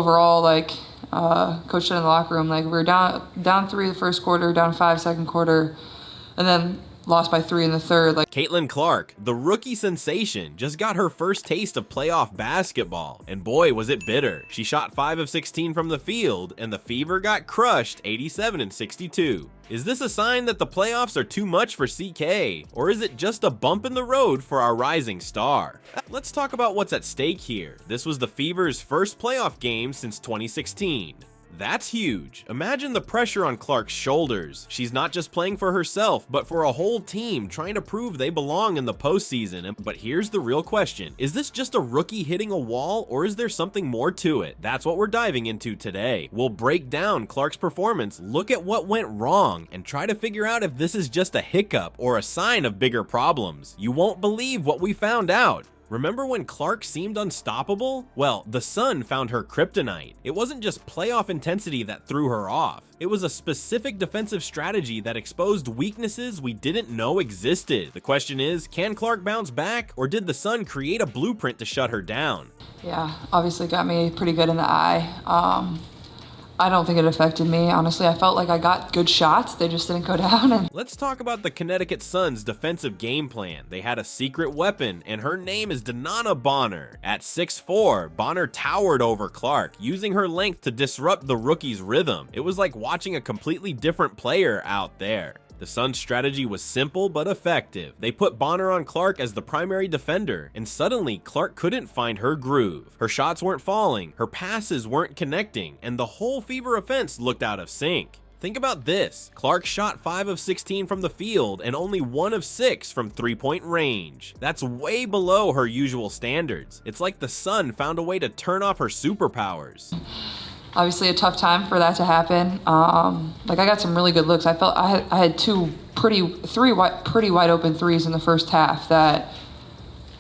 overall, like, coach said in the locker room, like, we were down 3 the first quarter, down 5 second quarter, and then lost by 3 in the third. Like, Caitlin Clark, the rookie sensation, just got her first taste of playoff basketball, and boy was it bitter. She shot 5 of 16 from the field, and the Fever got crushed 87-62. Is this a sign that the playoffs are too much for CK, or is it just a bump in the road for our rising star? Let's talk about what's at stake here. This was the Fever's first playoff game since 2016. That's huge. Imagine the pressure on Clark's shoulders. She's not just playing for herself, but for a whole team trying to prove they belong in the postseason. But here's the real question. Is this just a rookie hitting a wall, or is there something more to it? That's what we're diving into today. We'll break down Clark's performance, look at what went wrong, and try to figure out if this is just a hiccup or a sign of bigger problems. You won't believe what we found out. Remember when Clark seemed unstoppable? Well, the sun found her kryptonite. It wasn't just playoff intensity that threw her off. It was a specific defensive strategy that exposed weaknesses we didn't know existed. The question is, can Clark bounce back, or did the sun create a blueprint to shut her down? yeah, obviously got me pretty good in the eye. I don't think it affected me. Honestly, I felt like I got good shots. They just didn't go down. And Let's talk about the Connecticut Sun's defensive game plan. They had a secret weapon, and her name is Danana Bonner. At 6'4", Bonner towered over Clark, using her length to disrupt the rookie's rhythm. It was like watching a completely different player out there. The Suns' strategy was simple but effective. They put Bonner on Clark as the primary defender, and suddenly Clark couldn't find her groove. Her shots weren't falling, her passes weren't connecting, and the whole Fever offense looked out of sync. Think about this. Clark shot 5 of 16 from the field and only 1 of 6 from three-point range. That's way below her usual standards. It's like the Sun found a way to turn off her superpowers. obviously a tough time for that to happen. Like, I got some really good looks. I felt I had three wide open threes in the first half that,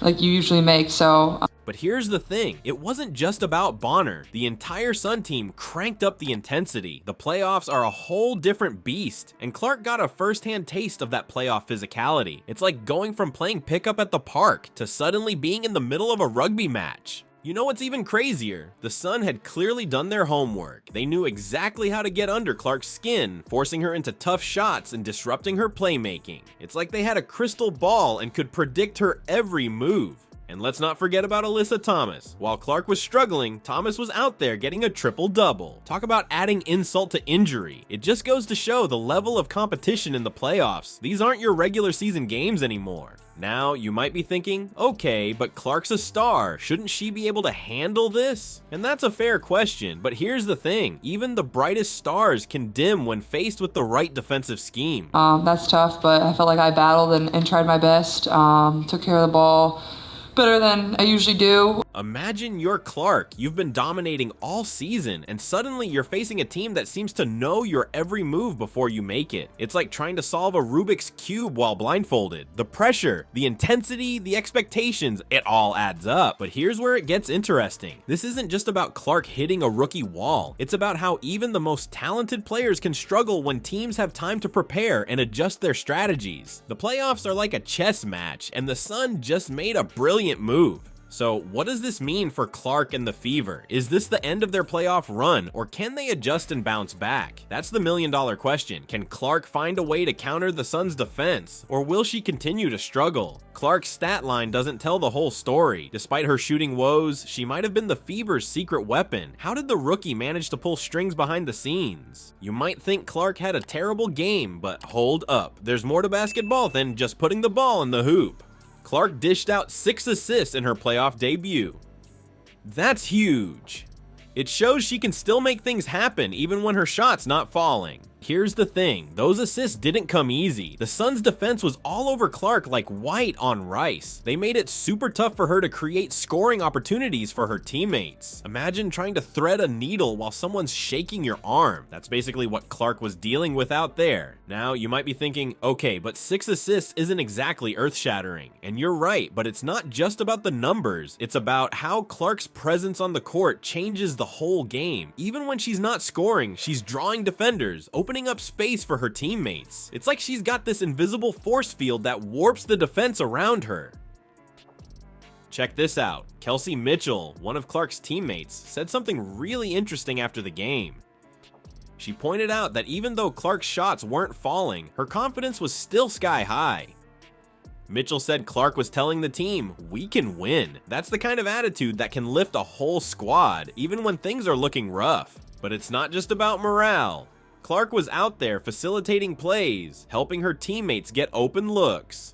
like, you usually make. So. But here's the thing, it wasn't just about Bonner. The entire Sun team cranked up the intensity. The playoffs are a whole different beast, and Clark got a first-hand taste of that playoff physicality. It's like going from playing pickup at the park to suddenly being in the middle of a rugby match. You know what's even crazier? The Sun had clearly done their homework. They knew exactly how to get under Clark's skin, forcing her into tough shots and disrupting her playmaking. It's like they had a crystal ball and could predict her every move. And let's not forget about Alyssa Thomas. While Clark was struggling, Thomas was out there getting a triple-double. Talk about adding insult to injury. It just goes to show the level of competition in the playoffs. These aren't your regular season games anymore. Now, you might be thinking, okay, but Clark's a star. Shouldn't she be able to handle this? And that's a fair question, but here's the thing. Even the brightest stars can dim when faced with the right defensive scheme. That's tough, but I felt like I battled and tried my best. Took care of the ball better than I usually do. Imagine you're Clark. You've been dominating all season, and suddenly you're facing a team that seems to know your every move before you make it. It's like trying to solve a Rubik's Cube while blindfolded. The pressure, the intensity, the expectations, it all adds up. But here's where it gets interesting. This isn't just about Clark hitting a rookie wall. It's about how even the most talented players can struggle when teams have time to prepare and adjust their strategies. The playoffs are like a chess match, and the Sun just made a brilliant move. So what does this mean for Clark and the Fever? Is this the end of their playoff run, or can they adjust and bounce back? That's the million-dollar question. Can Clark find a way to counter the Suns' defense, or will she continue to struggle? Clark's stat line doesn't tell the whole story. Despite her shooting woes, she might have been the Fever's secret weapon. How did the rookie manage to pull strings behind the scenes? You might think Clark had a terrible game, but hold up. There's more to basketball than just putting the ball in the hoop. Clark dished out 6 assists in her playoff debut. That's huge. It shows she can still make things happen even when her shot's not falling. Here's the thing, those assists didn't come easy. The Suns' defense was all over Clark like white on rice. They made it super tough for her to create scoring opportunities for her teammates. Imagine trying to thread a needle while someone's shaking your arm. That's basically what Clark was dealing with out there. Now, you might be thinking, okay, but 6 assists isn't exactly earth-shattering. And you're right, but it's not just about the numbers. It's about how Clark's presence on the court changes the whole game. Even when she's not scoring, she's drawing defenders, opening up space for her teammates. It's like she's got this invisible force field that warps the defense around her. Check this out. Kelsey Mitchell, one of Clark's teammates, said something really interesting after the game. She pointed out that even though Clark's shots weren't falling, her confidence was still sky high. Mitchell said Clark was telling the team, "We can win." That's the kind of attitude that can lift a whole squad, even when things are looking rough. But it's not just about morale. Clark was out there facilitating plays, helping her teammates get open looks.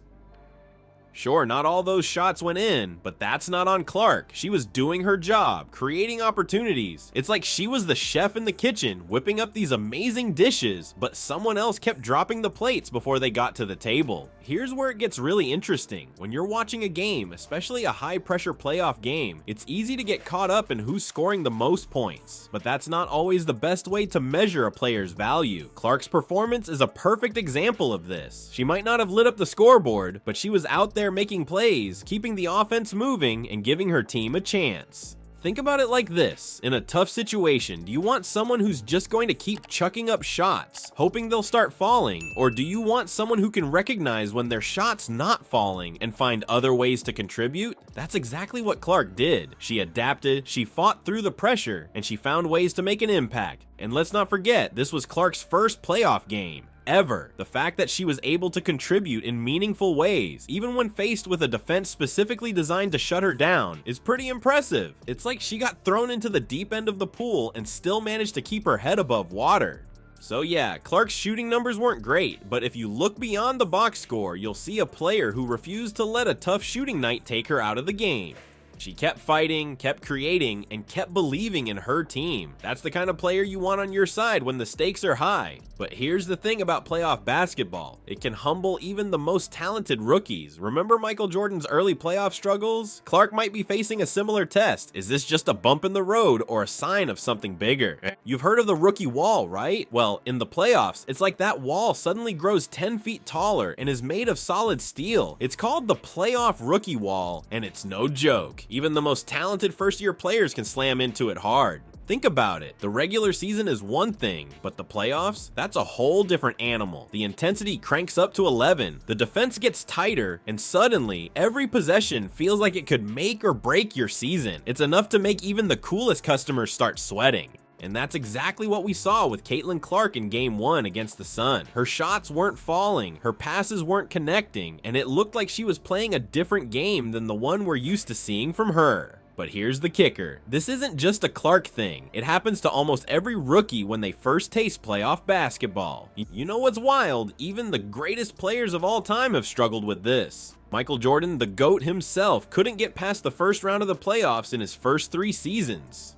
Sure, not all those shots went in, but that's not on Clark. She was doing her job, creating opportunities. It's like she was the chef in the kitchen, whipping up these amazing dishes, but someone else kept dropping the plates before they got to the table. Here's where it gets really interesting. When you're watching a game, especially a high-pressure playoff game, it's easy to get caught up in who's scoring the most points, but that's not always the best way to measure a player's value. Clark's performance is a perfect example of this. She might not have lit up the scoreboard, but she was out there making plays, keeping the offense moving, and giving her team a chance. Think about it like this. In a tough situation, do you want someone who's just going to keep chucking up shots, hoping they'll start falling? Or do you want someone who can recognize when their shot's not falling and find other ways to contribute? That's exactly what Clark did. She adapted, she fought through the pressure, and she found ways to make an impact. And let's not forget, this was Clark's first playoff game ever. The fact that she was able to contribute in meaningful ways, even when faced with a defense specifically designed to shut her down, is pretty impressive. It's like she got thrown into the deep end of the pool and still managed to keep her head above water. So yeah, Clark's shooting numbers weren't great, but if you look beyond the box score, you'll see a player who refused to let a tough shooting night take her out of the game. She kept fighting, kept creating, and kept believing in her team. That's the kind of player you want on your side when the stakes are high. But here's the thing about playoff basketball. It can humble even the most talented rookies. Remember Michael Jordan's early playoff struggles? Clark might be facing a similar test. Is this just a bump in the road or a sign of something bigger? You've heard of the rookie wall, right? Well, in the playoffs, it's like that wall suddenly grows 10 feet taller and is made of solid steel. It's called the playoff rookie wall, and it's no joke. Even the most talented first-year players can slam into it hard. Think about it. The regular season is one thing, but the playoffs? That's a whole different animal. The intensity cranks up to 11, the defense gets tighter, and suddenly, every possession feels like it could make or break your season. It's enough to make even the coolest customers start sweating. And that's exactly what we saw with Caitlin Clark in Game 1 against the Sun. Her shots weren't falling, her passes weren't connecting, and it looked like she was playing a different game than the one we're used to seeing from her. But here's the kicker. This isn't just a Clark thing. It happens to almost every rookie when they first taste playoff basketball. You know what's wild? Even the greatest players of all time have struggled with this. Michael Jordan, the GOAT himself, couldn't get past the first round of the playoffs in his first 3 seasons.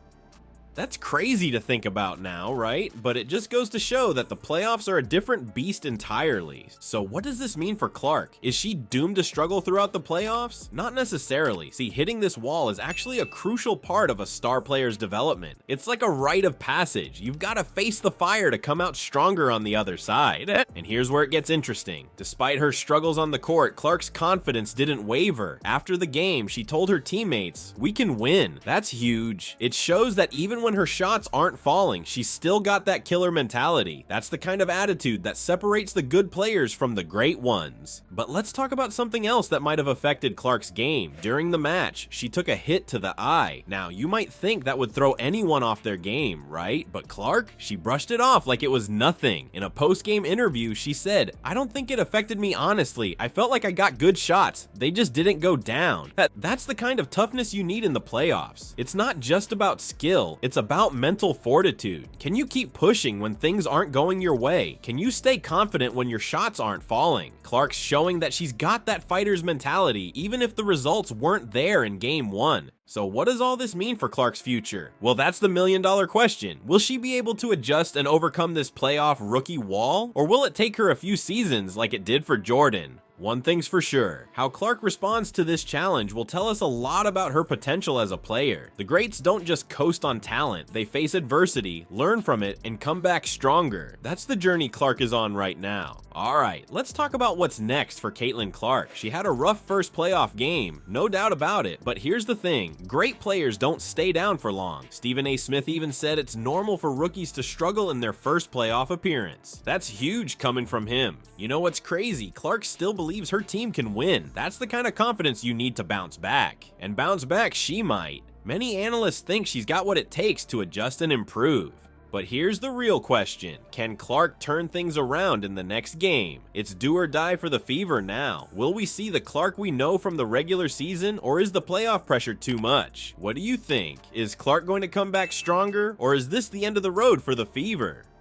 That's crazy to think about now, right? But it just goes to show that the playoffs are a different beast entirely. So what does this mean for Clark? Is she doomed to struggle throughout the playoffs? Not necessarily. See, hitting this wall is actually a crucial part of a star player's development. It's like a rite of passage. You've got to face the fire to come out stronger on the other side. And here's where it gets interesting. Despite her struggles on the court, Clark's confidence didn't waver. After the game, she told her teammates, "We can win." That's huge. It shows that even when her shots aren't falling, she's still got that killer mentality. That's the kind of attitude that separates the good players from the great ones. But let's talk about something else that might have affected Clark's game. During the match, she took a hit to the eye. Now, you might think that would throw anyone off their game, right? But Clark, she brushed it off like it was nothing. In a post-game interview, she said, "I don't think it affected me honestly. I felt like I got good shots. They just didn't go down." That's the kind of toughness you need in the playoffs. It's not just about skill, it's about mental fortitude. Can you keep pushing when things aren't going your way? Can you stay confident when your shots aren't falling? Clark's showing that she's got that fighter's mentality, even if the results weren't there in Game 1. So what does all this mean for Clark's future? Well, that's the million-dollar question. Will she be able to adjust and overcome this playoff rookie wall? Or will it take her a few seasons like it did for Jordan? One thing's for sure, how Clark responds to this challenge will tell us a lot about her potential as a player. The greats don't just coast on talent, they face adversity, learn from it, and come back stronger. That's the journey Clark is on right now. Alright, let's talk about what's next for Caitlin Clark. She had a rough first playoff game, no doubt about it, but here's the thing, great players don't stay down for long. Stephen A. Smith even said it's normal for rookies to struggle in their first playoff appearance. That's huge coming from him. You know what's crazy? Clark still believes believes her team can win. That's the kind of confidence you need to bounce back. And bounce back she might. Many analysts think she's got what it takes to adjust and improve. But here's the real question. Can Clark turn things around in the next game? It's do or die for the Fever now. Will we see the Clark we know from the regular season, or is the playoff pressure too much? What do you think? Is Clark going to come back stronger, or is this the end of the road for the Fever?